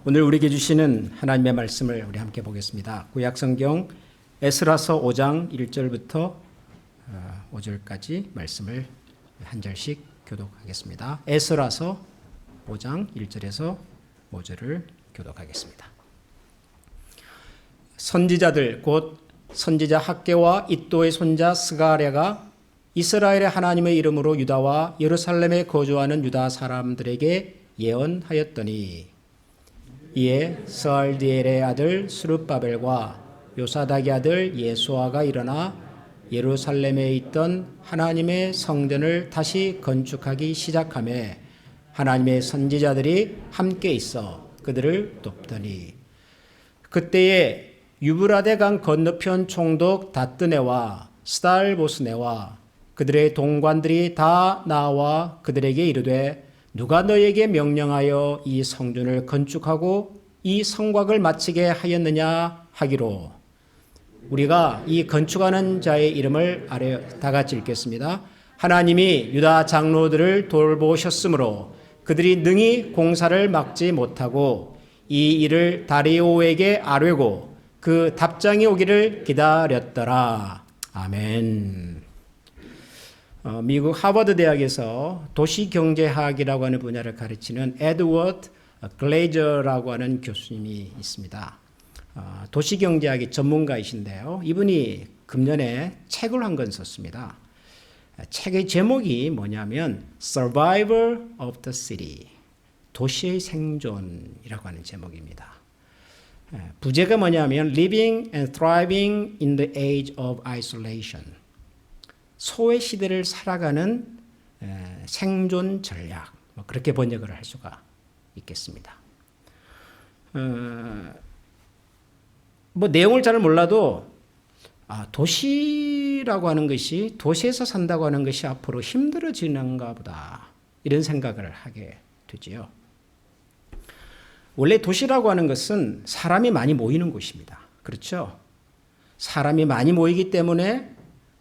오늘 우리에게 주시는 하나님의 말씀을 우리 함께 보겠습니다. 구약성경 에스라서 5장 1절부터 5절까지 말씀을 한 절씩 교독하겠습니다. 에스라서 5장 1절에서 5절을 교독하겠습니다. 선지자들 곧 선지자 학개와 이도의 손자 스가랴가 이스라엘의 하나님의 이름으로 유다와 예루살렘에 거주하는 유다 사람들에게 예언하였더니 이에 스알디엘의 아들 스룹바벨과 요사닥의 아들 예수아가 일어나 예루살렘에 있던 하나님의 성전을 다시 건축하기 시작하며 하나님의 선지자들이 함께 있어 그들을 돕더니 그때에 유브라데 강 건너편 총독 다뜨네와 스달보스네와 그들의 동관들이 다 나와 그들에게 이르되 누가 너에게 명령하여 이 성전을 건축하고 이 성곽을 마치게 하였느냐 하기로 우리가 이 건축하는 자의 이름을 아래 다 같이 읽겠습니다. 하나님이 유다 장로들을 돌보셨으므로 그들이 능히 공사를 막지 못하고 이 일을 다리오에게 아뢰고 그 답장이 오기를 기다렸더라. 아멘. 미국 하버드 대학에서 도시경제학이라고 하는 분야를 가르치는 에드워드 글레이저라고 하는 교수님이 있습니다. 도시경제학의 전문가이신데요. 이분이 금년에 책을 한 권 썼습니다. 책의 제목이 뭐냐면 Survival of the City, 도시의 생존이라고 하는 제목입니다. 부제가 뭐냐면 Living and Thriving in the Age of Isolation, 소외 시대를 살아가는 생존 전략, 그렇게 번역을 할 수가 있겠습니다. 내용을 잘 몰라도 도시라고 하는 것이, 도시에서 산다고 하는 것이 앞으로 힘들어지는가 보다, 이런 생각을 하게 되지요. 원래 도시라고 하는 것은 사람이 많이 모이는 곳입니다. 그렇죠? 사람이 많이 모이기 때문에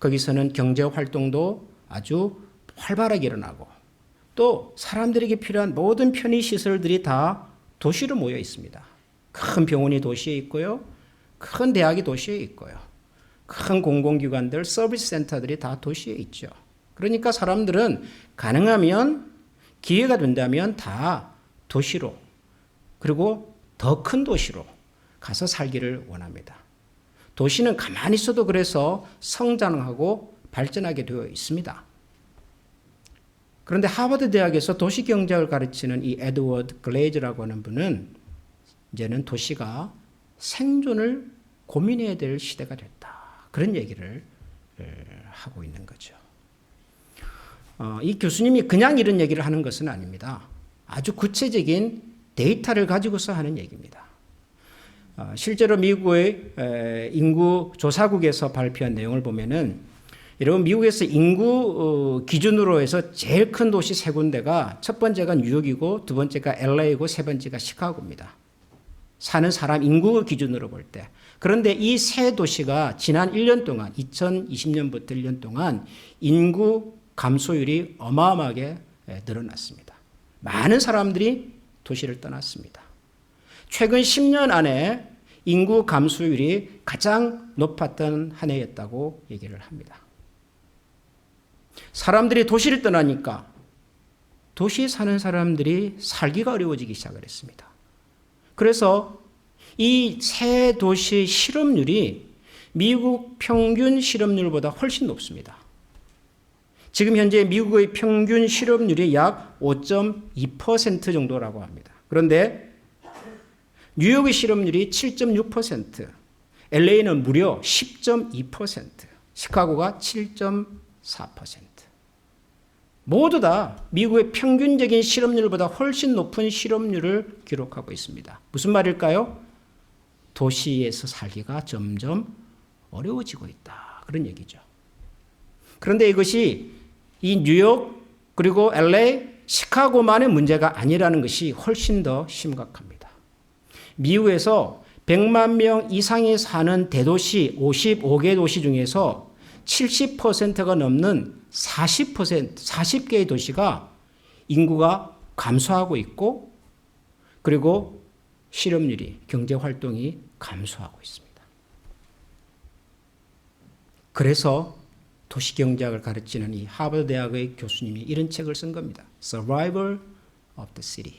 거기서는 경제 활동도 아주 활발하게 일어나고 또 사람들에게 필요한 모든 편의 시설들이 다 도시로 모여 있습니다. 큰 병원이 도시에 있고요. 큰 대학이 도시에 있고요. 큰 공공기관들, 서비스 센터들이 다 도시에 있죠. 그러니까 사람들은 가능하면 기회가 된다면 다 도시로, 그리고 더 큰 도시로 가서 살기를 원합니다. 도시는 가만히 있어도 그래서 성장하고 발전하게 되어 있습니다. 그런데 하버드 대학에서 도시경제학을 가르치는 이 에드워드 글레이저라고 하는 분은 이제는 도시가 생존을 고민해야 될 시대가 됐다, 그런 얘기를 하고 있는 거죠. 이 교수님이 그냥 이런 얘기를 하는 것은 아닙니다. 아주 구체적인 데이터를 가지고서 하는 얘기입니다. 실제로 미국의 인구 조사국에서 발표한 내용을 보면은, 여러분 미국에서 인구 기준으로 해서 제일 큰 도시 세 군데가, 첫 번째가 뉴욕이고 두 번째가 LA이고 세 번째가 시카고입니다. 사는 사람 인구 기준으로 볼 때. 그런데 이 세 도시가 지난 1년 동안, 2020년부터 1년 동안 인구 감소율이 어마어마하게 늘어났습니다. 많은 사람들이 도시를 떠났습니다. 최근 10년 안에 인구 감소율이 가장 높았던 한 해였다고 얘기를 합니다. 사람들이 도시를 떠나니까 도시에 사는 사람들이 살기가 어려워지기 시작을 했습니다. 그래서 이 세 도시의 실업률이 미국 평균 실업률보다 훨씬 높습니다. 지금 현재 미국의 평균 실업률이 약 5.2% 정도라고 합니다. 그런데 뉴욕의 실업률이 7.6%, LA는 무려 10.2%, 시카고가 7.4%. 모두 다 미국의 평균적인 실업률보다 훨씬 높은 실업률을 기록하고 있습니다. 무슨 말일까요? 도시에서 살기가 점점 어려워지고 있다, 그런 얘기죠. 그런데 이것이 이 뉴욕 그리고 LA, 시카고만의 문제가 아니라는 것이 훨씬 더 심각합니다. 미국에서 100만 명 이상이 사는 대도시 55개 도시 중에서 70%가 넘는 40개의 도시가 인구가 감소하고 있고, 그리고 실업률이, 경제 활동이 감소하고 있습니다. 그래서 도시경제학을 가르치는 이 하버드 대학의 교수님이 이런 책을 쓴 겁니다. Survival of the City.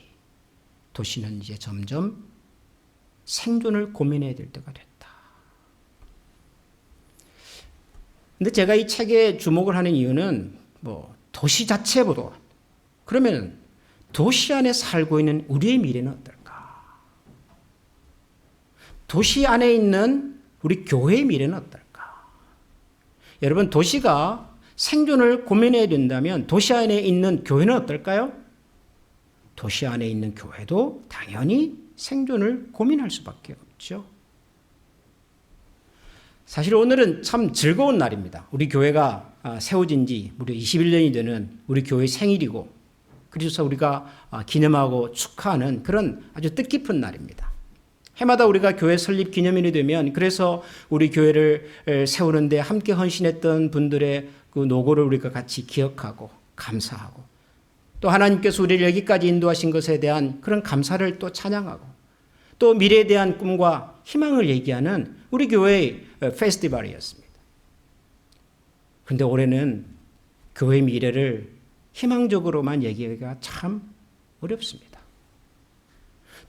도시는 이제 점점 생존을 고민해야 될 때가 됐다. 근데 제가 이 책에 주목을 하는 이유는 도시 자체보다 그러면 도시 안에 살고 있는 우리의 미래는 어떨까? 도시 안에 있는 우리 교회의 미래는 어떨까? 여러분, 도시가 생존을 고민해야 된다면 도시 안에 있는 교회는 어떨까요? 도시 안에 있는 교회도 당연히 생존을 고민할 수밖에 없죠. 사실 오늘은 참 즐거운 날입니다. 우리 교회가 세워진 지 무려 21년이 되는 우리 교회 생일이고, 그래서 우리가 기념하고 축하하는 그런 아주 뜻깊은 날입니다. 해마다 우리가 교회 설립 기념일이 되면 그래서 우리 교회를 세우는데 함께 헌신했던 분들의 그 노고를 우리가 같이 기억하고 감사하고, 또 하나님께서 우리를 여기까지 인도하신 것에 대한 그런 감사를 또 찬양하고, 또 미래에 대한 꿈과 희망을 얘기하는 우리 교회의 페스티벌이었습니다. 그런데 올해는 교회의 미래를 희망적으로만 얘기하기가 참 어렵습니다.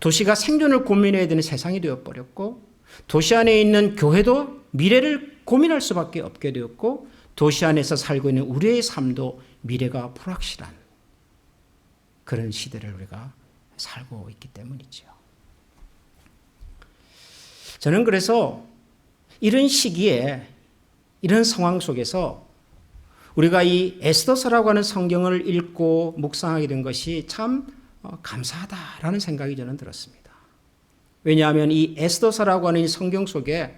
도시가 생존을 고민해야 되는 세상이 되어버렸고, 도시 안에 있는 교회도 미래를 고민할 수밖에 없게 되었고, 도시 안에서 살고 있는 우리의 삶도 미래가 불확실한 그런 시대를 우리가 살고 있기 때문이죠. 저는 그래서 이런 시기에, 이런 상황 속에서 우리가 이 에스더서라고 하는 성경을 읽고 묵상하게 된 것이 참 감사하다라는 생각이 저는 들었습니다. 왜냐하면 이 에스더서라고 하는 이 성경 속에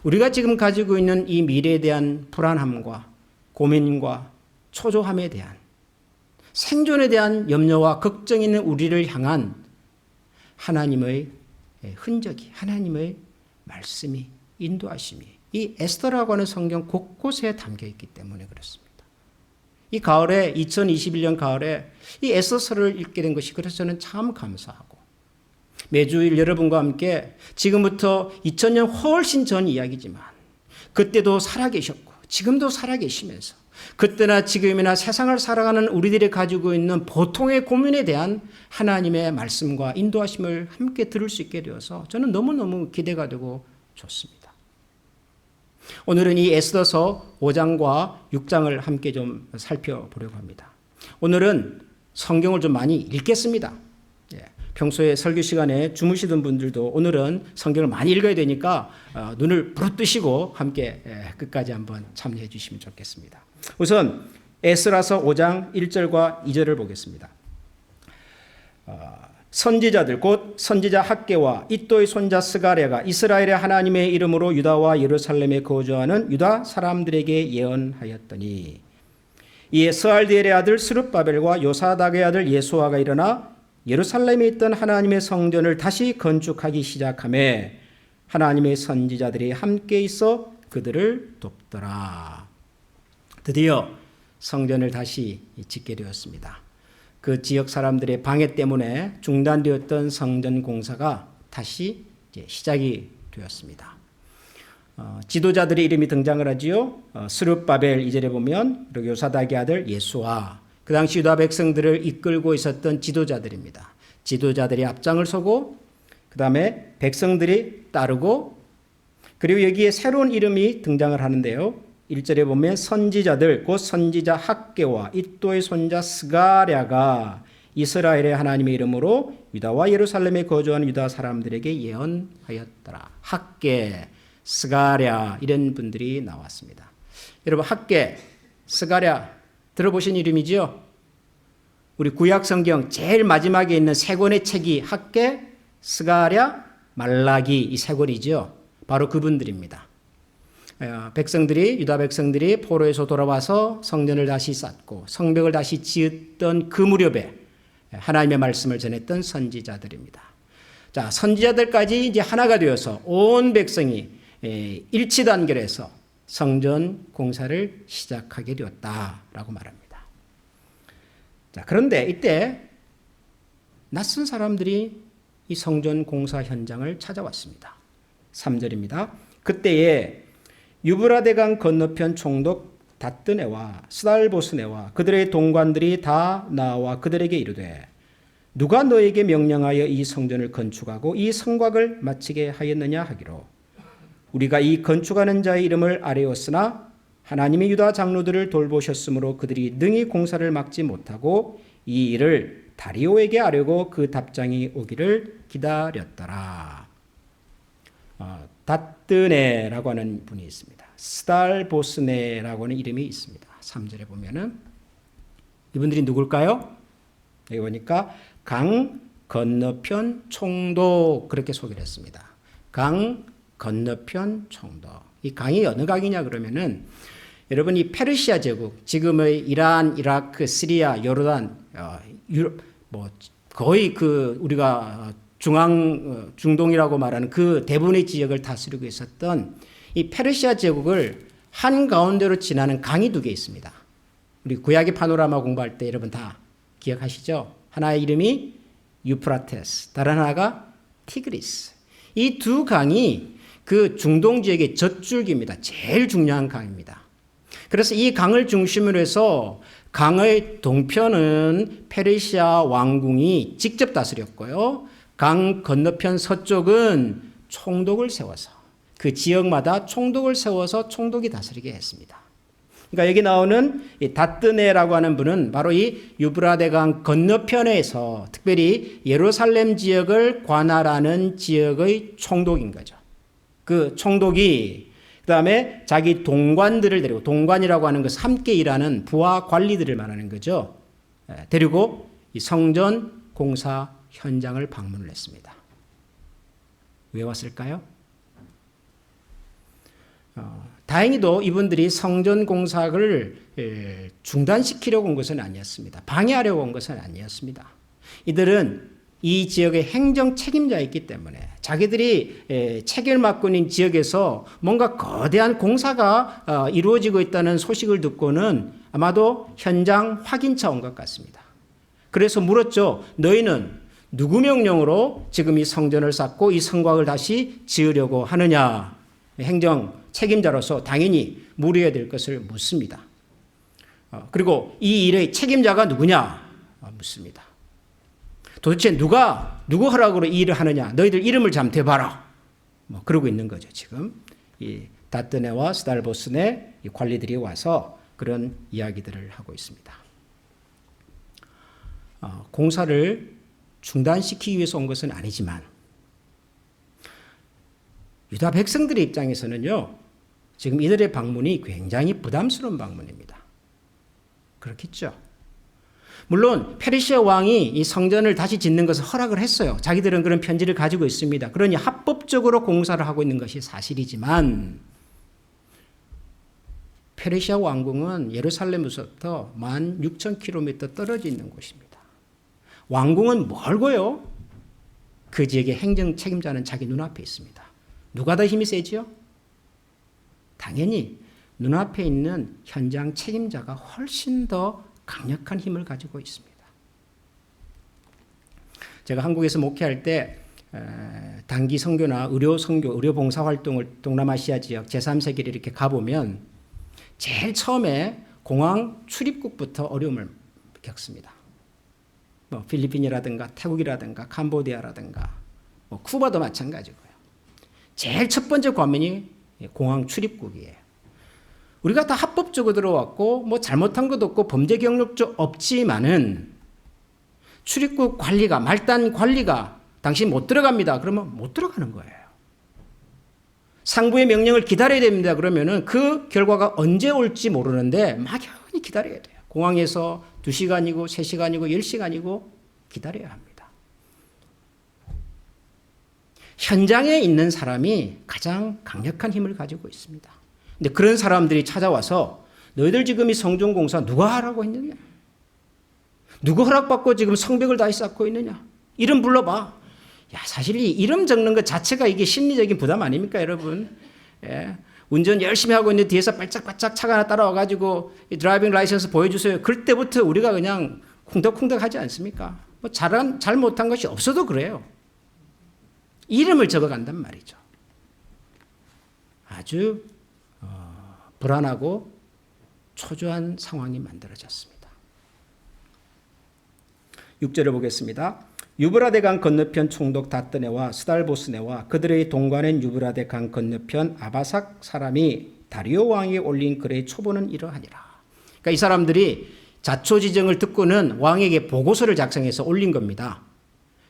우리가 지금 가지고 있는 이 미래에 대한 불안함과 고민과 초조함에 대한, 생존에 대한 염려와 걱정이 있는 우리를 향한 하나님의 흔적이, 하나님의 말씀이, 인도하심이 이 에스더라고 하는 성경 곳곳에 담겨 있기 때문에 그렇습니다. 이 가을에, 2021년 가을에 이 에스더서를 읽게 된 것이, 그래서 저는 참 감사하고, 매주일 여러분과 함께 지금부터 2000년 훨씬 전 이야기지만 그때도 살아계셨고 지금도 살아계시면서 그때나 지금이나 세상을 살아가는 우리들이 가지고 있는 보통의 고민에 대한 하나님의 말씀과 인도하심을 함께 들을 수 있게 되어서 저는 너무너무 기대가 되고 좋습니다. 오늘은 이 에스더서 5장과 6장을 함께 좀 살펴보려고 합니다. 오늘은 성경을 좀 많이 읽겠습니다. 평소에 설교 시간에 주무시던 분들도 오늘은 성경을 많이 읽어야 되니까 눈을 부릅뜨시고 함께 끝까지 한번 참여해 주시면 좋겠습니다. 우선 에스라서 5장 1절과 2절을 보겠습니다. 선지자들 곧 선지자 학개와 이또의 손자 스가랴가 이스라엘의 하나님의 이름으로 유다와 예루살렘에 거주하는 유다 사람들에게 예언하였더니, 이에 스알디엘의 아들 스룹바벨과 요사닥의 아들 예수아가 일어나 예루살렘에 있던 하나님의 성전을 다시 건축하기 시작하며 하나님의 선지자들이 함께 있어 그들을 돕더라. 드디어 성전을 다시 짓게 되었습니다. 그 지역 사람들의 방해 때문에 중단되었던 성전 공사가 다시 시작이 되었습니다. 지도자들의 이름이 등장을 하지요. 스룹바벨 2절에 보면, 그리고 요사닥의 아들 예수아, 그 당시 유다 백성들을 이끌고 있었던 지도자들입니다. 지도자들이 앞장을 서고 그 다음에 백성들이 따르고, 그리고 여기에 새로운 이름이 등장을 하는데요. 1절에 보면 선지자들 곧 선지자 학개와 이또의 손자 스가랴가 이스라엘의 하나님의 이름으로 유다와 예루살렘에 거주하는 유다 사람들에게 예언하였더라. 학개, 스가랴 이런 분들이 나왔습니다. 여러분, 학개, 스가랴 들어보신 이름이죠? 우리 구약 성경 제일 마지막에 있는 세 권의 책이 학개, 스가랴, 말라기 이 세 권이죠. 바로 그분들입니다. 백성들이, 유다 백성들이 포로에서 돌아와서 성전을 다시 쌓고 성벽을 다시 지었던 그 무렵에 하나님의 말씀을 전했던 선지자들입니다. 자, 선지자들까지 이제 하나가 되어서 온 백성이 일치단결해서 성전 공사를 시작하게 되었다라고 말합니다. 자, 그런데 이때 낯선 사람들이 이 성전 공사 현장을 찾아왔습니다. 3절입니다. 그때에 유브라데강 건너편 총독 닷드네와 스달보스네와 그들의 동관들이 다 나와 그들에게 이르되 누가 너에게 명령하여 이 성전을 건축하고 이 성곽을 마치게 하였느냐 하기로 우리가 이 건축하는 자의 이름을 아뢰었으나 하나님이 유다 장로들을 돌보셨으므로 그들이 능히 공사를 막지 못하고 이 일을 다리오에게 아뢰고 그 답장이 오기를 기다렸더라. 닷드네라고 하는 분이 있습니다. 스달보스네라고 하는 이름이 있습니다. 3절에 보면은 이분들이 누굴까요? 여기 보니까 강 건너편 총독 그렇게 소개를 했습니다. 강 건너편 총독. 이 강이 어느 강이냐 그러면은 여러분 이 페르시아 제국 지금의 이란, 이라크, 시리아, 요르단, 유럽 뭐 거의 그 우리가 중동이라고 말하는 그 대부분의 지역을 다스리고 있었던 이 페르시아 제국을 한가운데로 지나는 강이 두 개 있습니다. 우리 구약의 파노라마 공부할 때 여러분 다 기억하시죠? 하나의 이름이 유프라테스, 다른 하나가 티그리스. 이 두 강이 그 중동 지역의 젖줄기입니다. 제일 중요한 강입니다. 그래서 이 강을 중심으로 해서 강의 동편은 페르시아 왕궁이 직접 다스렸고요. 강 건너편 서쪽은 총독을 세워서 그 지역마다 총독을 세워서 총독이 다스리게 했습니다. 그러니까 여기 나오는 이 닷드네라고 하는 분은 바로 이 유브라데강 건너편에서 특별히 예루살렘 지역을 관할하는 지역의 총독인 거죠. 그 총독이 그다음에 자기 동관들을 데리고 동관이라고 하는 것은 함께 일하는 부하 관리들을 말하는 거죠. 데리고 이 성전 공사 현장을 방문을 했습니다. 왜 왔을까요? 다행히도 이분들이 성전 공사를 중단시키려고 온 것은 아니었습니다. 방해하려고 온 것은 아니었습니다. 이들은 이 지역의 행정 책임자였기 때문에 자기들이 책임을 맡고 있는 지역에서 뭔가 거대한 공사가 이루어지고 있다는 소식을 듣고는 아마도 현장 확인차 온 것 같습니다. 그래서 물었죠. 너희는 누구 명령으로 지금 이 성전을 쌓고 이 성곽을 다시 지으려고 하느냐. 행정 책임자로서 당연히 물어야 될 것을 묻습니다. 그리고 이 일의 책임자가 누구냐 묻습니다. 도대체 누구 허락으로 이 일을 하느냐? 너희들 이름을 좀 대봐라. 뭐 그러고 있는 거죠. 지금 이 닷드네와 스달보스네 이 관리들이 와서 그런 이야기들을 하고 있습니다. 공사를 중단시키기 위해서 온 것은 아니지만 유다 백성들의 입장에서는요. 지금 이들의 방문이 굉장히 부담스러운 방문입니다. 그렇겠죠. 물론 페르시아 왕이 이 성전을 다시 짓는 것을 허락을 했어요. 자기들은 그런 편지를 가지고 있습니다. 그러니 합법적으로 공사를 하고 있는 것이 사실이지만 페르시아 왕궁은 예루살렘에서부터 16,000km 떨어져 있는 곳입니다. 왕궁은 멀고요. 그 지역의 행정 책임자는 자기 눈앞에 있습니다. 누가 더 힘이 세지요? 당연히 눈앞에 있는 현장 책임자가 훨씬 더 강력한 힘을 가지고 있습니다. 제가 한국에서 목회할 때 단기 선교나 의료 선교, 의료 봉사 활동을 동남아시아 지역 제3세계를 이렇게 가보면 제일 처음에 공항 출입국부터 어려움을 겪습니다. 뭐 필리핀이라든가 태국이라든가 캄보디아라든가 뭐 쿠바도 마찬가지고요. 제일 첫 번째 관문이 공항 출입국이에요. 우리가 다 합법적으로 들어왔고 뭐 잘못한 것도 없고 범죄 경력도 없지만은 출입국 관리가 말단 관리가 당신 못 들어갑니다. 그러면 못 들어가는 거예요. 상부의 명령을 기다려야 됩니다. 그러면은 그 결과가 언제 올지 모르는데 막연히 기다려야 돼요. 공항에서 2시간이고 3시간이고 10시간이고 기다려야 합니다. 현장에 있는 사람이 가장 강력한 힘을 가지고 있습니다. 근데 그런 사람들이 찾아와서 너희들 지금 이 성전 공사 누가 하라고 했느냐? 누구 허락받고 지금 성벽을 다시 쌓고 있느냐? 이름 불러봐. 야, 사실 이 이름 적는 것 자체가 이게 심리적인 부담 아닙니까, 여러분? 예. 운전 열심히 하고 있는데 뒤에서 발짝발짝 차가 하나 따라와가지고 드라이빙 라이선스 보여주세요. 그럴 때부터 우리가 그냥 쿵덕쿵덕 하지 않습니까? 뭐 잘 못한 것이 없어도 그래요. 이름을 적어간단 말이죠. 아주 불안하고 초조한 상황이 만들어졌습니다. 6절을 보겠습니다. 유브라데 강 건너편 총독 다뜨네와 스달보스네와 그들의 동관인 유브라데 강 건너편 아바삭 사람이 다리오 왕이 올린 글의 초본은 이러하니라. 그러니까 이 사람들이 자초지정을 듣고는 왕에게 보고서를 작성해서 올린 겁니다.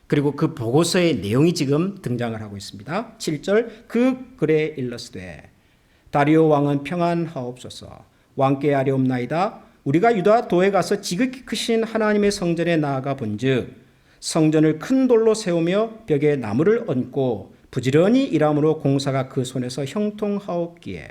그리고 그 보고서의 내용이 지금 등장을 하고 있습니다. 7절 그 글에 일렀으되 다리오 왕은 평안하옵소서. 왕께 아뢰옵나이다. 우리가 유다 도에 가서 지극히 크신 하나님의 성전에 나아가 본즉 성전을 큰 돌로 세우며 벽에 나무를 얹고 부지런히 일함으로 공사가 그 손에서 형통하옵기에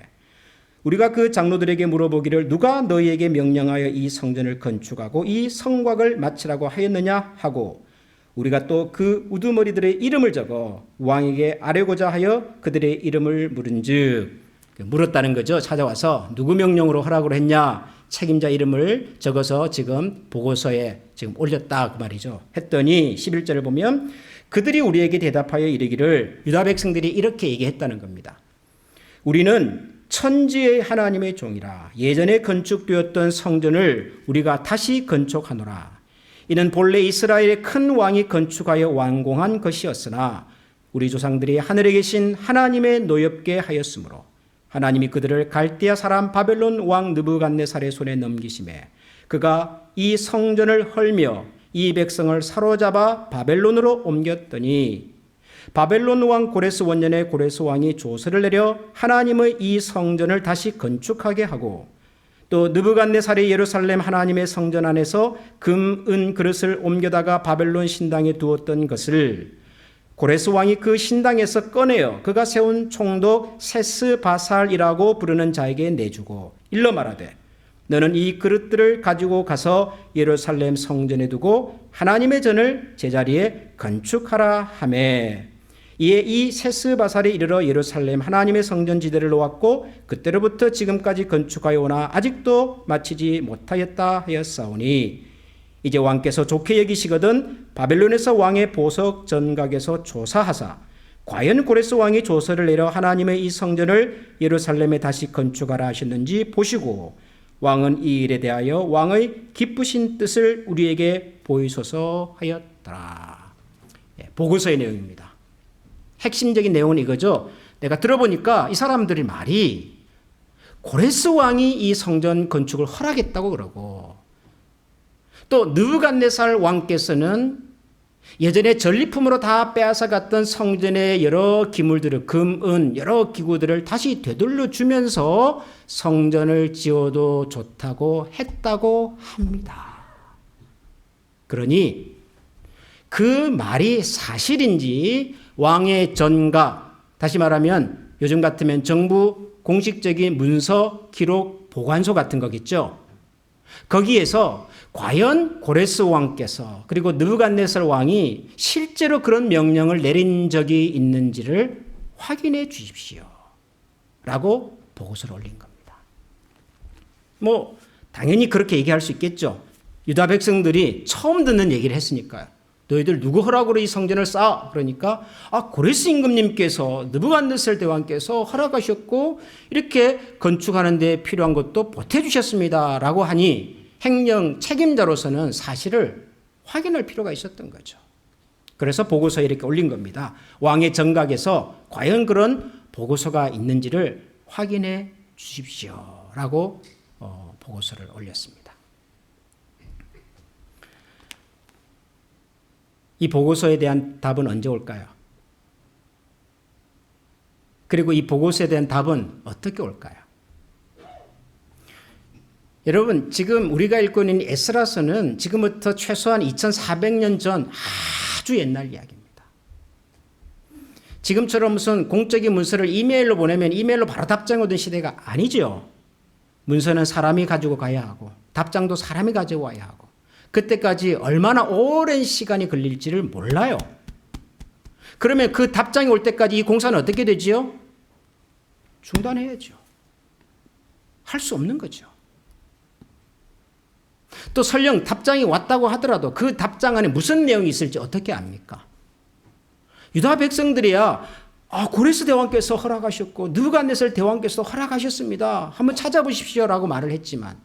우리가 그 장로들에게 물어보기를 누가 너희에게 명령하여 이 성전을 건축하고 이 성곽을 마치라고 하였느냐 하고 우리가 또 그 우두머리들의 이름을 적어 왕에게 아뢰고자 하여 그들의 이름을 물은즉 물었다는 거죠. 찾아와서 누구 명령으로 하라고 했냐 책임자 이름을 적어서 지금 보고서에 지금 올렸다 그 말이죠. 했더니 11절을 보면 그들이 우리에게 대답하여 이르기를 유다 백성들이 이렇게 얘기했다는 겁니다. 우리는 천지의 하나님의 종이라 예전에 건축되었던 성전을 우리가 다시 건축하노라. 이는 본래 이스라엘의 큰 왕이 건축하여 완공한 것이었으나 우리 조상들이 하늘에 계신 하나님의 노엽게 하였으므로 하나님이 그들을 갈대아 사람 바벨론 왕 느부갓네살의 손에 넘기심에 그가 이 성전을 헐며 이 백성을 사로잡아 바벨론으로 옮겼더니 바벨론 왕 고레스 원년에 고레스 왕이 조서를 내려 하나님의 이 성전을 다시 건축하게 하고 또 느부갓네살이 예루살렘 하나님의 성전 안에서 금, 은 그릇을 옮겨다가 바벨론 신당에 두었던 것을 고레스 왕이 그 신당에서 꺼내어 그가 세운 총독 세스바살이라고 부르는 자에게 내주고 일러 말하되 너는 이 그릇들을 가지고 가서 예루살렘 성전에 두고 하나님의 전을 제자리에 건축하라 하매 이에 이 세스바살이 이르러 예루살렘 하나님의 성전 지대를 놓았고 그때로부터 지금까지 건축하여 오나 아직도 마치지 못하였다 하였사오니 이제 왕께서 좋게 여기시거든 바벨론에서 왕의 보석 전각에서 조사하사 과연 고레스 왕이 조서를 내려 하나님의 이 성전을 예루살렘에 다시 건축하라 하셨는지 보시고 왕은 이 일에 대하여 왕의 기쁘신 뜻을 우리에게 보이소서 하였더라. 보고서의 내용입니다. 핵심적인 내용은 이거죠. 내가 들어보니까 이 사람들의 말이 고레스 왕이 이 성전 건축을 허락했다고 그러고 또 느부갓네살 왕께서는 예전에 전리품으로 다 빼앗아 갔던 성전의 여러 기물들을 금, 은, 여러 기구들을 다시 되돌려 주면서 성전을 지어도 좋다고 했다고 합니다. 그러니 그 말이 사실인지 왕의 전가, 다시 말하면 요즘 같으면 정부 공식적인 문서 기록 보관소 같은 거겠죠. 거기에서 과연 고레스 왕께서 그리고 느부갓네살 왕이 실제로 그런 명령을 내린 적이 있는지를 확인해 주십시오. 라고 보고서를 올린 겁니다. 당연히 그렇게 얘기할 수 있겠죠. 유다 백성들이 처음 듣는 얘기를 했으니까요. 너희들 누구 허락으로 이 성전을 쌓아? 그러니까 고레스 임금님께서 느부갓네살 대왕께서 허락하셨고 이렇게 건축하는 데 필요한 것도 보태주셨습니다. 라고 하니 행령 책임자로서는 사실을 확인할 필요가 있었던 거죠. 그래서 보고서에 이렇게 올린 겁니다. 왕의 정각에서 과연 그런 보고서가 있는지를 확인해 주십시오. 라고 보고서를 올렸습니다. 이 보고서에 대한 답은 언제 올까요? 그리고 이 보고서에 대한 답은 어떻게 올까요? 여러분, 지금 우리가 읽고 있는 에스라서는 지금부터 최소한 2400년 전 아주 옛날 이야기입니다. 지금처럼 무슨 공적인 문서를 이메일로 보내면 이메일로 바로 답장 오던 시대가 아니죠. 문서는 사람이 가지고 가야 하고 답장도 사람이 가져와야 하고 그때까지 얼마나 오랜 시간이 걸릴지를 몰라요. 그러면 그 답장이 올 때까지 이 공사는 어떻게 되지요? 중단해야죠. 할 수 없는 거죠. 또 설령 답장이 왔다고 하더라도 그 답장 안에 무슨 내용이 있을지 어떻게 압니까? 유다 백성들이야 고레스 대왕께서 허락하셨고 느부갓네살 대왕께서 허락하셨습니다. 한번 찾아보십시오라고 말을 했지만,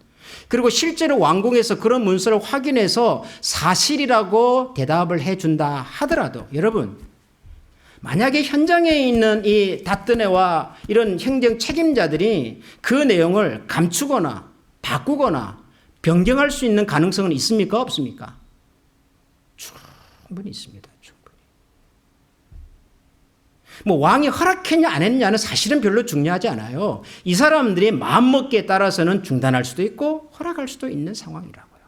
그리고 실제로 왕궁에서 그런 문서를 확인해서 사실이라고 대답을 해준다 하더라도, 여러분 만약에 현장에 있는 이 다뜨네와 이런 행정 책임자들이 그 내용을 감추거나 바꾸거나 변경할 수 있는 가능성은 있습니까? 없습니까? 충분히 있습니다. 충분히. 뭐 왕이 허락했냐 안 했냐는 사실은 별로 중요하지 않아요. 이 사람들이 마음먹기에 따라서는 중단할 수도 있고 허락할 수도 있는 상황이라고요.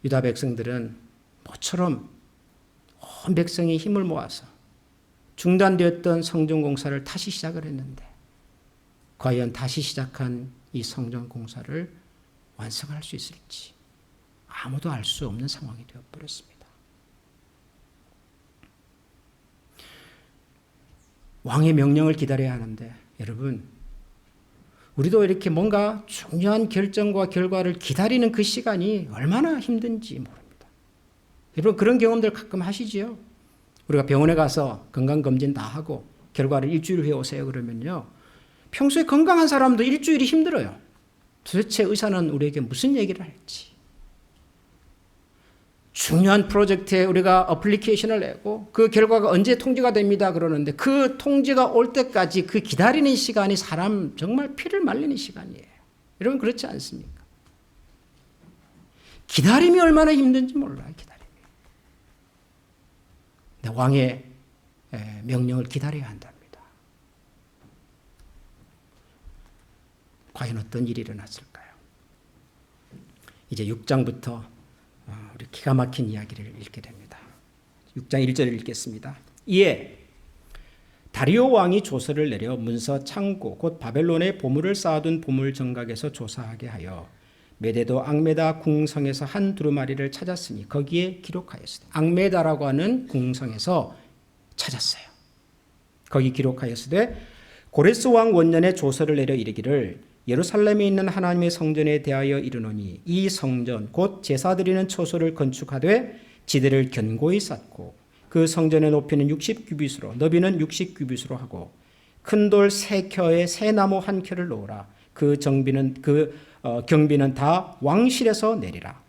유다 백성들은 모처럼 온 백성이 힘을 모아서 중단되었던 성전 공사를 다시 시작을 했는데, 과연 다시 시작한 이 성전 공사를 완성할 수 있을지 아무도 알 수 없는 상황이 되어버렸습니다. 왕의 명령을 기다려야 하는데, 여러분 우리도 이렇게 뭔가 중요한 결정과 결과를 기다리는 그 시간이 얼마나 힘든지 모릅니다. 여러분 그런 경험들 가끔 하시지요? 우리가 병원에 가서 건강검진 다 하고 결과를 일주일 후에 오세요 그러면요, 평소에 건강한 사람도 일주일이 힘들어요. 도대체 의사는 우리에게 무슨 얘기를 할지. 중요한 프로젝트에 우리가 어플리케이션을 내고 그 결과가 언제 통지가 됩니다 그러는데, 그 통지가 올 때까지 그 기다리는 시간이 사람 정말 피를 말리는 시간이에요. 여러분 그렇지 않습니까? 기다림이 얼마나 힘든지 몰라요. 기다림이. 왕의 명령을 기다려야 한답니다. 과연 어떤 일이 일어났을까요? 이제 6장부터 우리 기가 막힌 이야기를 읽게 됩니다. 6장 1절을 읽겠습니다. 이에 다리오 왕이 조서를 내려 문서 창고 곧 바벨론에 보물을 쌓아둔 보물 정각에서 조사하게 하여 메데도 앙메다 궁성에서 한 두루마리를 찾았으니 거기에 기록하였으되, 앙메다라고 하는 궁성에서 찾았어요. 거기 기록하였으되 고레스 왕 원년에 조서를 내려 이르기를 예루살렘에 있는 하나님의 성전에 대하여 이르노니 이 성전 곧 제사 드리는 처소를 건축하되 지대를 견고히 쌓고 그 성전의 높이는 60규빗으로 너비는 60규빗으로 하고 큰 돌 3켜에 새 나무 1켜를 놓으라. 그 경비는 다 왕실에서 내리라.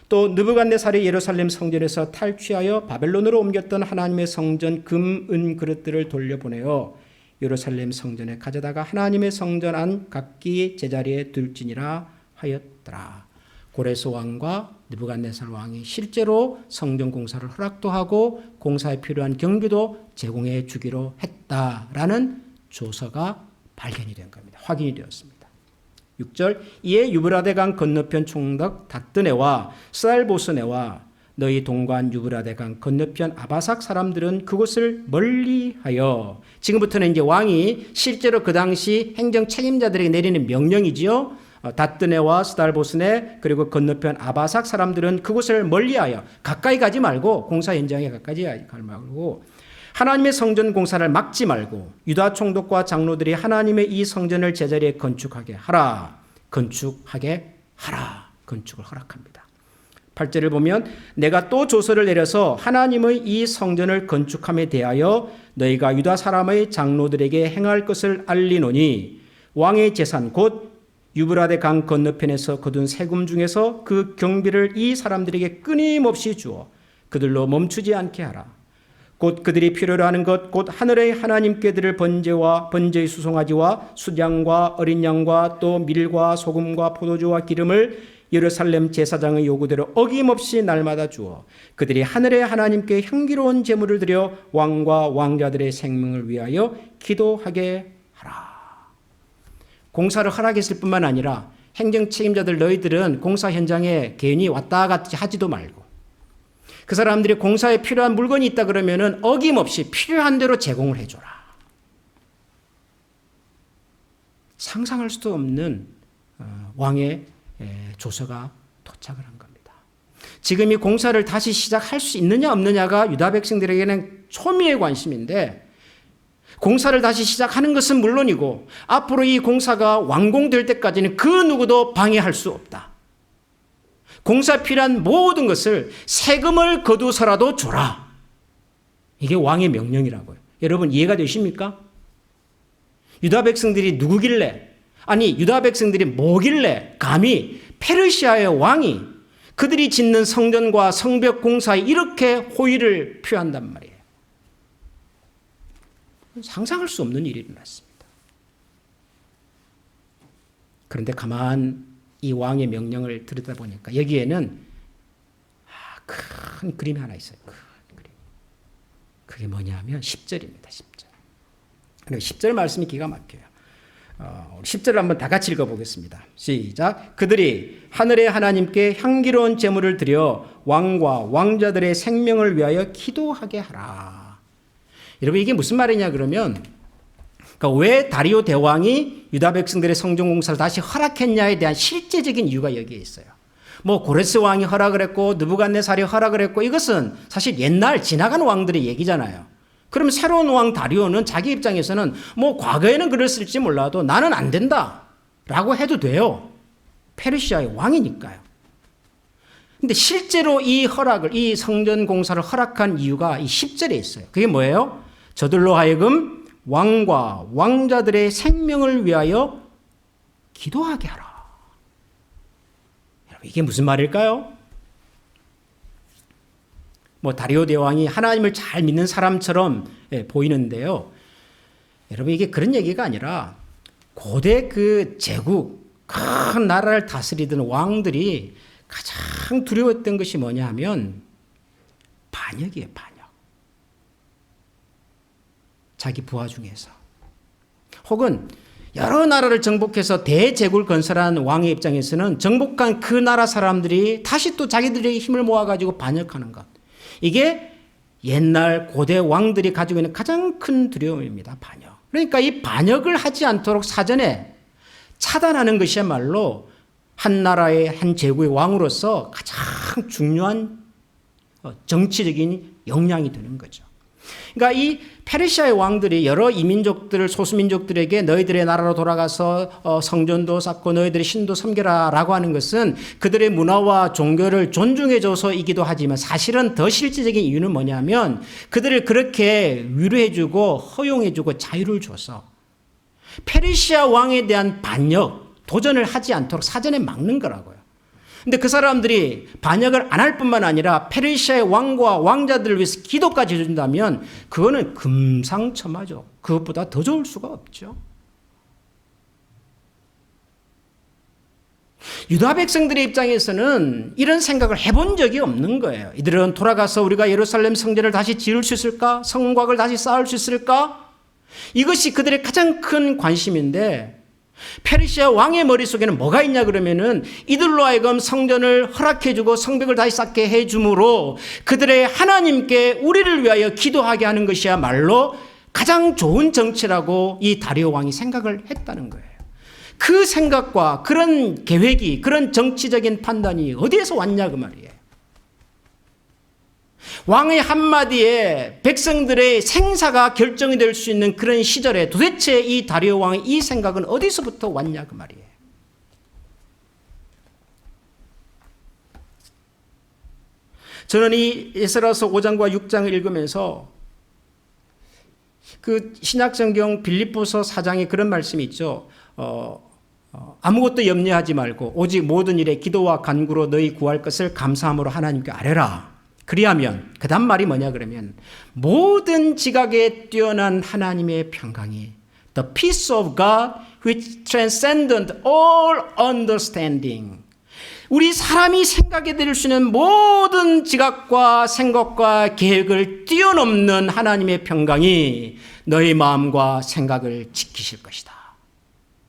또 느부갓네살이 예루살렘 성전에서 탈취하여 바벨론으로 옮겼던 하나님의 성전 금, 은 그릇들을 돌려보내어 예루살렘 성전에 가져다가 하나님의 성전 안 각기 제자리에 둘지니라 하였더라. 고레스 왕과 느부갓네살 왕이 실제로 성전 공사를 허락도 하고 공사에 필요한 경비도 제공해 주기로 했다라는 조서가 발견이 된 겁니다. 확인이 되었습니다. 6절 이에 유브라데강 건너편 총독 다뜨네와 스알보스네와 너희 동관 유브라데강 건너편 아바삭 사람들은 그곳을 멀리하여, 지금부터는 이제 왕이 실제로 그 당시 행정 책임자들에게 내리는 명령이지요. 다뜨네와 스달보스네 그리고 건너편 아바삭 사람들은 그곳을 멀리하여, 가까이 가지 말고, 공사 현장에 가까이 가지 말고 하나님의 성전 공사를 막지 말고 유다 총독과 장로들이 하나님의 이 성전을 제자리에 건축하게 하라. 건축하게 하라. 건축을 허락합니다. 8절을 보면 내가 또 조서를 내려서 하나님의 이 성전을 건축함에 대하여 너희가 유다 사람의 장로들에게 행할 것을 알리노니 왕의 재산 곧 유브라데 강 건너편에서 거둔 세금 중에서 그 경비를 이 사람들에게 끊임없이 주어 그들로 멈추지 않게 하라. 곧 그들이 필요로 하는 것 곧 하늘의 하나님께 드릴 번제의 수송아지와 수장과 어린 양과 또 밀과 소금과 포도주와 기름을 예루살렘 제사장의 요구대로 어김없이 날마다 주어 그들이 하늘의 하나님께 향기로운 제물을 드려 왕과 왕자들의 생명을 위하여 기도하게 하라. 공사를 허락했을 뿐만 아니라 행정 책임자들 너희들은 공사 현장에 괜히 왔다 갔다 하지도 말고, 그 사람들이 공사에 필요한 물건이 있다 그러면은 어김없이 필요한 대로 제공을 해줘라. 상상할 수도 없는 왕의 조서가 도착을 한 겁니다. 지금 이 공사를 다시 시작할 수 있느냐 없느냐가 유다 백성들에게는 초미의 관심인데, 공사를 다시 시작하는 것은 물론이고 앞으로 이 공사가 완공될 때까지는 그 누구도 방해할 수 없다. 공사 필요한 모든 것을 세금을 거두서라도 줘라. 이게 왕의 명령이라고요. 여러분 이해가 되십니까? 유다 백성들이 누구길래, 아니 유다 백성들이 뭐길래 감히 페르시아의 왕이 그들이 짓는 성전과 성벽 공사에 이렇게 호의를 표한단 말이에요. 상상할 수 없는 일이 일어났습니다. 그런데 가만 이 왕의 명령을 들여다보니까 여기에는 큰 그림이 하나 있어요. 큰 그림. 그게 뭐냐면 10절입니다. 10절. 10절 말씀이 기가 막혀요. 10절을 한번 다 같이 읽어보겠습니다. 시작. 그들이 하늘의 하나님께 향기로운 제물을 드려 왕과 왕자들의 생명을 위하여 기도하게 하라. 여러분 이게 무슨 말이냐 그러면, 그러니까 왜 다리오 대왕이 유다 백성들의 성전 공사를 다시 허락했냐에 대한 실제적인 이유가 여기에 있어요. 뭐 고레스 왕이 허락을 했고 느부갓네살이 허락을 했고 이것은 사실 옛날 지나간 왕들의 얘기잖아요. 그럼 새로운 왕 다리오는 자기 입장에서는 뭐 과거에는 그랬을지 몰라도 나는 안 된다 라고 해도 돼요. 페르시아의 왕이니까요. 근데 실제로 이 허락을, 이 성전 공사를 허락한 이유가 이 10절에 있어요. 그게 뭐예요? 저들로 하여금 왕과 왕자들의 생명을 위하여 기도하게 하라. 여러분 이게 무슨 말일까요? 뭐 다리오 대왕이 하나님을 잘 믿는 사람처럼 보이는데요. 여러분 이게 그런 얘기가 아니라 고대 그 제국 큰 나라를 다스리던 왕들이 가장 두려웠던 것이 뭐냐 하면 반역이에요. 반역. 자기 부하 중에서. 혹은 여러 나라를 정복해서 대제국을 건설한 왕의 입장에서는 정복한 그 나라 사람들이 다시 또 자기들의 힘을 모아가지고 반역하는 것. 이게 옛날 고대 왕들이 가지고 있는 가장 큰 두려움입니다. 반역. 그러니까 이 반역을 하지 않도록 사전에 차단하는 것이야말로 한 나라의 한 제국의 왕으로서 가장 중요한 정치적인 역량이 되는 거죠. 그러니까 이 페르시아의 왕들이 여러 이민족들, 소수민족들에게 너희들의 나라로 돌아가서 성전도 쌓고 너희들의 신도 섬겨라 라고 하는 것은 그들의 문화와 종교를 존중해줘서이기도 하지만 사실은 더 실질적인 이유는 뭐냐면 그들을 그렇게 위로해주고 허용해주고 자유를 줘서 페르시아 왕에 대한 반역, 도전을 하지 않도록 사전에 막는 거라고요. 근데 그 사람들이 반역을 안 할 뿐만 아니라 페르시아의 왕과 왕자들을 위해서 기도까지 해준다면 그거는 금상첨화죠. 그것보다 더 좋을 수가 없죠. 유다 백성들의 입장에서는 이런 생각을 해본 적이 없는 거예요. 이들은 돌아가서 우리가 예루살렘 성전을 다시 지을 수 있을까? 성곽을 다시 쌓을 수 있을까? 이것이 그들의 가장 큰 관심인데 페르시아 왕의 머릿속에는 뭐가 있냐 그러면은 이들로 하여금 성전을 허락해주고 성벽을 다시 쌓게 해줌으로 그들의 하나님께 우리를 위하여 기도하게 하는 것이야말로 가장 좋은 정치라고 이 다리오 왕이 생각을 했다는 거예요. 그 생각과 그런 계획이, 그런 정치적인 판단이 어디에서 왔냐 그 말이에요. 왕의 한마디에 백성들의 생사가 결정이 될 수 있는 그런 시절에 도대체 이 다리오 왕의 이 생각은 어디서부터 왔냐 그 말이에요. 저는 이 에스라서 5장과 6장을 읽으면서 그 신약성경 빌립보서 4장에 그런 말씀이 있죠. 아무것도 염려하지 말고 오직 모든 일에 기도와 간구로 너희 구할 것을 감사함으로 하나님께 아뢰라. 그리하면 그 다음 말이 뭐냐 그러면 모든 지각에 뛰어난 하나님의 평강이 The peace of God which transcended all understanding 우리 사람이 생각해 드릴 수 있는 모든 지각과 생각과 계획을 뛰어넘는 하나님의 평강이 너희 마음과 생각을 지키실 것이다.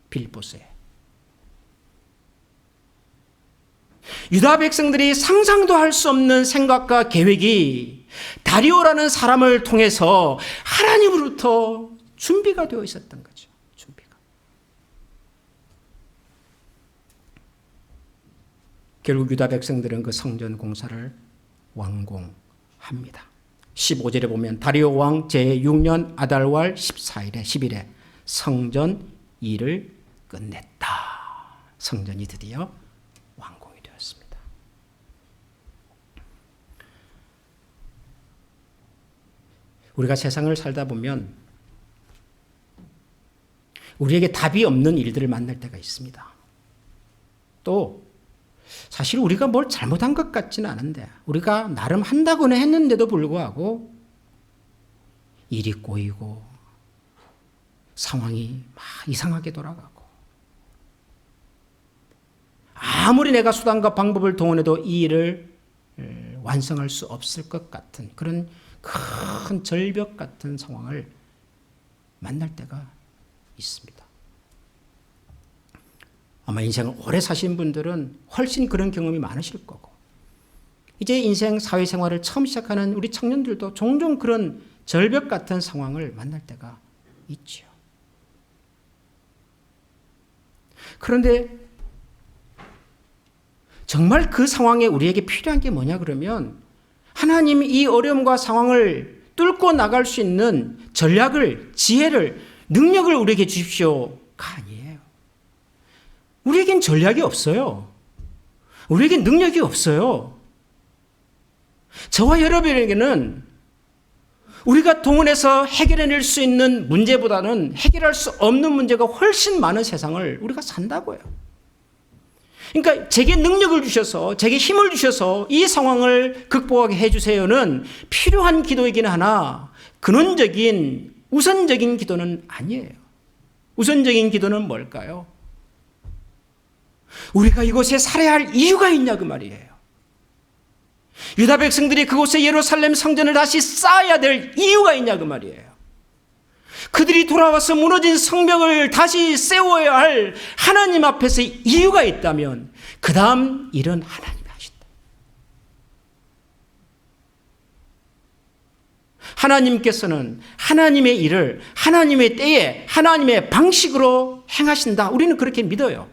빌립보서에. 유다 백성들이 상상도 할 수 없는 생각과 계획이 다리오라는 사람을 통해서 하나님으로부터 준비가 되어 있었던 거죠. 준비가. 결국 유다 백성들은 그 성전 공사를 완공합니다. 15절에 보면 다리오 왕 제6년 아달월 14일에 10일에 성전 일을 끝냈다. 성전이 드디어 완공이 되었습니다. 우리가 세상을 살다 보면 우리에게 답이 없는 일들을 만날 때가 있습니다. 또 사실 우리가 뭘 잘못한 것 같지는 않은데 우리가 나름 한다고는 했는데도 불구하고 일이 꼬이고 상황이 막 이상하게 돌아가고 아무리 내가 수단과 방법을 동원해도 이 일을 완성할 수 없을 것 같은 그런 큰 절벽 같은 상황을 만날 때가 있습니다. 아마 인생을 오래 사신 분들은 훨씬 그런 경험이 많으실 거고 이제 인생 사회생활을 처음 시작하는 우리 청년들도 종종 그런 절벽 같은 상황을 만날 때가 있죠. 그런데 정말 그 상황에 우리에게 필요한 게 뭐냐 그러면 하나님이 이 어려움과 상황을 뚫고 나갈 수 있는 전략을, 지혜를, 능력을 우리에게 주십시오가 아니에요. 우리에겐 전략이 없어요. 우리에겐 능력이 없어요. 저와 여러분에게는 우리가 동원해서 해결해낼 수 있는 문제보다는 해결할 수 없는 문제가 훨씬 많은 세상을 우리가 산다고요. 그러니까 제게 능력을 주셔서 제게 힘을 주셔서 이 상황을 극복하게 해주세요는 필요한 기도이긴 하나 근원적인 우선적인 기도는 아니에요. 우선적인 기도는 뭘까요? 우리가 이곳에 살아야 할 이유가 있냐 그 말이에요. 유다 백성들이 그곳에 예루살렘 성전을 다시 쌓아야 될 이유가 있냐 그 말이에요. 그들이 돌아와서 무너진 성벽을 다시 세워야 할 하나님 앞에서 이유가 있다면 그 다음 일은 하나님이 하신다. 하나님께서는 하나님의 일을 하나님의 때에 하나님의 방식으로 행하신다. 우리는 그렇게 믿어요.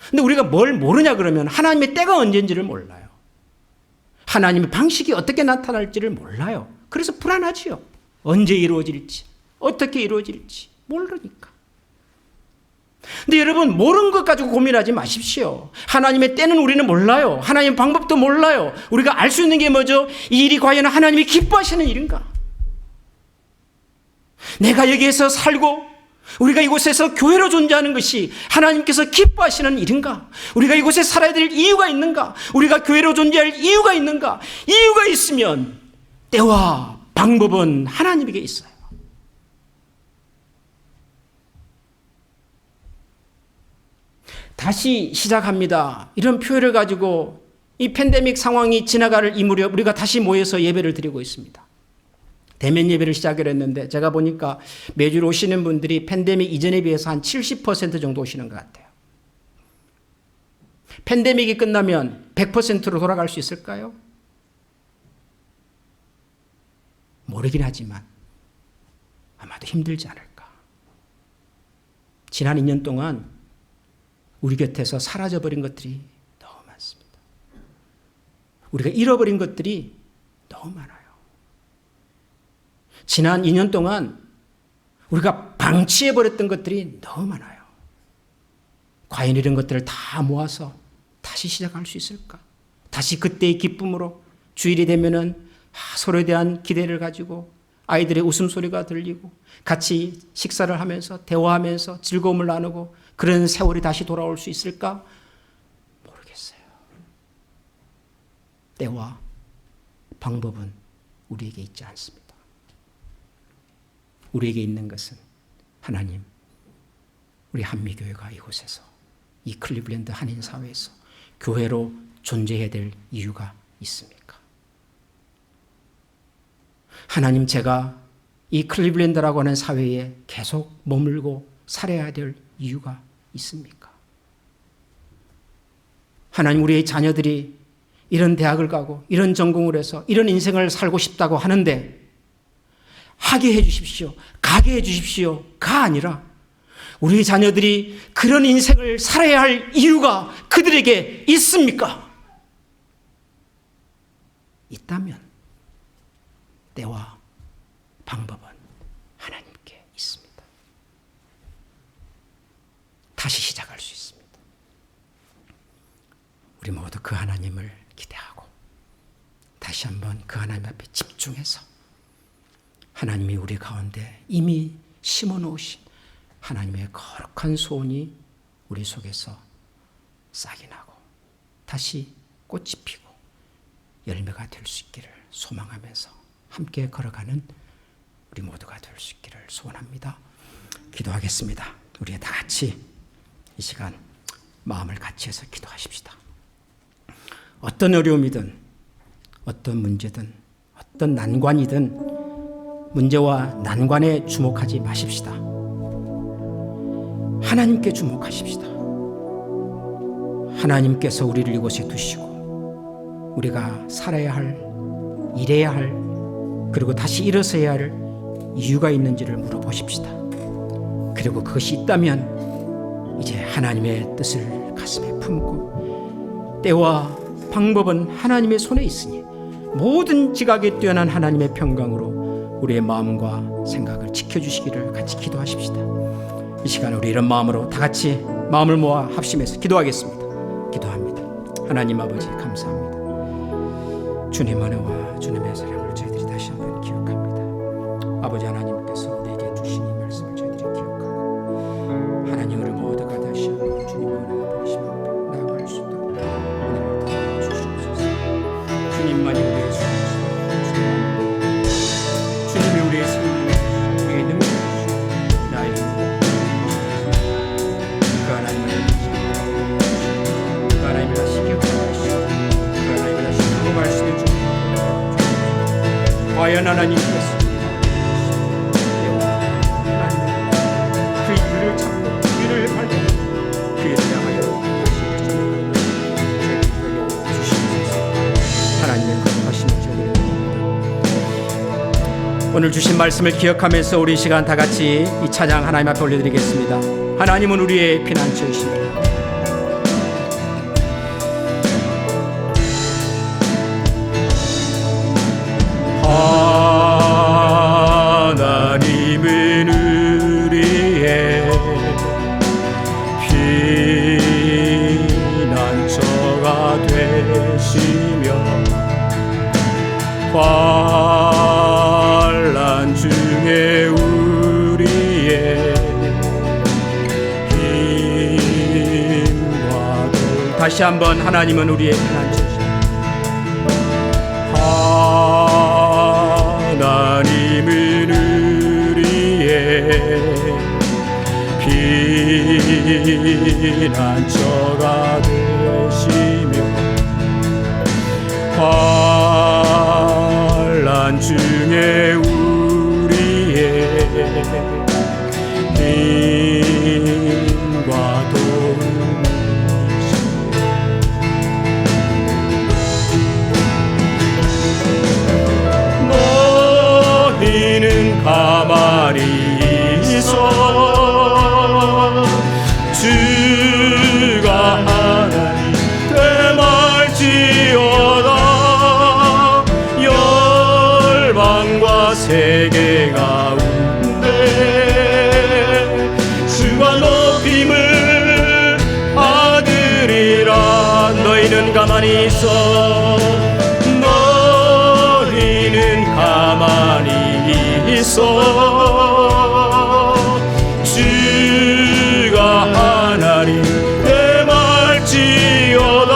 근데 우리가 뭘 모르냐 그러면 하나님의 때가 언제인지를 몰라요. 하나님의 방식이 어떻게 나타날지를 몰라요. 그래서 불안하지요. 언제 이루어질지, 어떻게 이루어질지 모르니까. 근데 여러분 모르는 것 가지고 고민하지 마십시오. 하나님의 때는 우리는 몰라요. 하나님의 방법도 몰라요. 우리가 알 수 있는 게 뭐죠? 이 일이 과연 하나님이 기뻐하시는 일인가? 내가 여기에서 살고 우리가 이곳에서 교회로 존재하는 것이 하나님께서 기뻐하시는 일인가? 우리가 이곳에 살아야 될 이유가 있는가? 우리가 교회로 존재할 이유가 있는가? 이유가 있으면 때와 방법은 하나님에게 있어요. 다시 시작합니다. 이런 표현을 가지고 이 팬데믹 상황이 지나갈 이 무렵 우리가 다시 모여서 예배를 드리고 있습니다. 대면 예배를 시작을 했는데 제가 보니까 매주 오시는 분들이 팬데믹 이전에 비해서 한 70% 정도 오시는 것 같아요. 팬데믹이 끝나면 100%로 돌아갈 수 있을까요? 모르긴 하지만 아마도 힘들지 않을까. 지난 2년 동안 우리 곁에서 사라져버린 것들이 너무 많습니다. 우리가 잃어버린 것들이 너무 많아요. 지난 2년 동안 우리가 방치해버렸던 것들이 너무 많아요. 과연 이런 것들을 다 모아서 다시 시작할 수 있을까? 다시 그때의 기쁨으로 주일이 되면은 서로에 대한 기대를 가지고 아이들의 웃음소리가 들리고 같이 식사를 하면서 대화하면서 즐거움을 나누고 그런 세월이 다시 돌아올 수 있을까? 모르겠어요. 때와 방법은 우리에게 있지 않습니다. 우리에게 있는 것은 하나님, 우리 한미교회가 이곳에서 이 클리블랜드 한인사회에서 교회로 존재해야 될 이유가 있습니까? 하나님, 제가 이 클리블랜드라고 하는 사회에 계속 머물고 살아야 될 이유가 있습니까? 하나님, 우리의 자녀들이 이런 대학을 가고 이런 전공을 해서 이런 인생을 살고 싶다고 하는데 하게 해 주십시오. 가게 해 주십시오가 아니라 우리 자녀들이 그런 인생을 살아야 할 이유가 그들에게 있습니까? 있다면 때와 방법은 하나님께 있습니다. 다시 시작할 수 있습니다. 우리 모두 그 하나님을 기대하고 다시 한번 그 하나님 앞에 집중해서 하나님이 우리 가운데 이미 심어놓으신 하나님의 거룩한 소원이 우리 속에서 싹이 나고 다시 꽃이 피고 열매가 될 수 있기를 소망하면서 함께 걸어가는 우리 모두가 될 수 있기를 소원합니다. 기도하겠습니다. 우리 다 같이 이 시간 마음을 같이 해서 기도하십시다. 어떤 어려움이든 어떤 문제든 어떤 난관이든 문제와 난관에 주목하지 마십시다. 하나님께 주목하십시다. 하나님께서 우리를 이곳에 두시고 우리가 살아야 할, 일해야 할, 그리고 다시 일어서야 할 이유가 있는지를 물어보십시다. 그리고 그것이 있다면 이제 하나님의 뜻을 가슴에 품고 때와 방법은 하나님의 손에 있으니 모든 지각에 뛰어난 하나님의 평강으로 우리의 마음과 생각을 지켜주시기를 같이 기도하십시다. 이 시간 우리 이런 마음으로 다 같이 마음을 모아 합심해서 기도하겠습니다. 기도합니다. 하나님 아버지 감사합니다. 주님 은혜와 주님의 사랑을 저희들이 다시 한번 기억합니다. 아버지 하나님께서 우리에게 주신 이 말씀을 저희들이 기억하고 하나님을 모두가 다시 한번 주님의 은혜와 보이심 앞에 나아갈 수 있도록 은혜를 더하여 주시옵소서. 주님만이 우리의 주님이시오. 주님이 우리의 생명이시오. 우리의 능력이시오. 나의 힘이시오. 그 하나님을 그 하나님을 다시 기억하시오. 그 하나님을 다시 경험할 수 있는 주. 과연 하나님께서 그 길을 찾고 길을 밟고 그 길을 향하여 다시 전진하는 저희들에게 주시옵소서. 하나님의 거룩하심을 저희들에게 오늘 주신 말씀을 기억하면서 우리 시간 다 같이 이 찬양 하나님 앞에 올려드리겠습니다. 하나님은 우리의 피난처이십니다. 하나님은 우리의 피난처가 되시며 환난 중에 우리의 힘과 돌 다시 한번 하나님은 우리의 피난처 하나님은 우리의 피난처가 되시며 환난 중에 우리의 힘과 도우시며 너희는 가만히 있어 주가 하나님 되말지어다 열방과 세계 가운데 주가 높임을 받으리라. 너희는 가만히 있어 너희는 가만히 있어 주가 하나님 되말지어다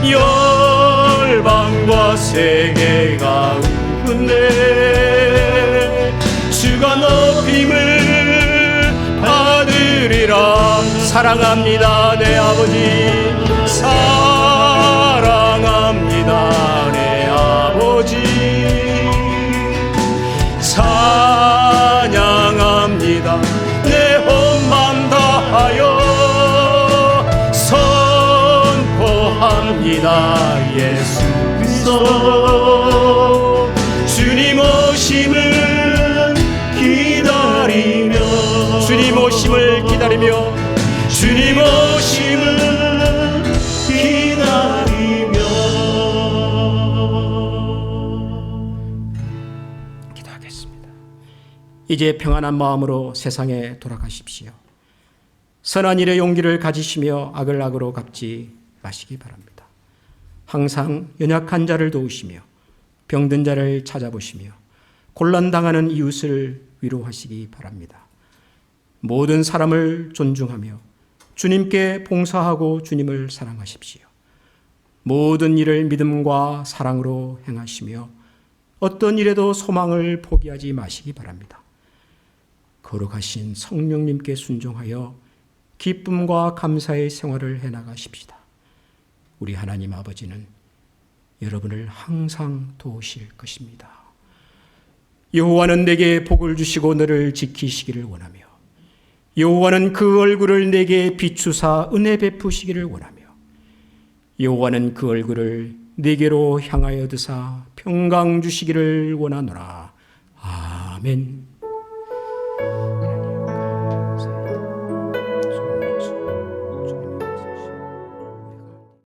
열방과 세계 가운데 주가 높임을 받으리라. 사랑합니다 내 아버지 사랑합니다 내 아버지 찬양합니다 내 혼만 다하여 선포합니다 예수 그리스도 주님 오심을 기다리며 주님 오심을 기다리며 주님 오심을 기다리며 기도하겠습니다. 이제 평안한 마음으로 세상에 돌아가십시오. 선한 일의 용기를 가지시며 악을 악으로 갚지 마시기 바랍니다. 항상 연약한 자를 도우시며 병든 자를 찾아보시며 곤란당하는 이웃을 위로하시기 바랍니다. 모든 사람을 존중하며 주님께 봉사하고 주님을 사랑하십시오. 모든 일을 믿음과 사랑으로 행하시며 어떤 일에도 소망을 포기하지 마시기 바랍니다. 거룩하신 성령님께 순종하여 기쁨과 감사의 생활을 해나가십시다. 우리 하나님 아버지는 여러분을 항상 도우실 것입니다. 여호와는 내게 복을 주시고 너를 지키시기를 원하며 여호와는 그 얼굴을 내게 비추사 은혜 베푸시기를 원하며 여호와는 그 얼굴을 내게로 향하여 드사 평강 주시기를 원하노라. 아멘.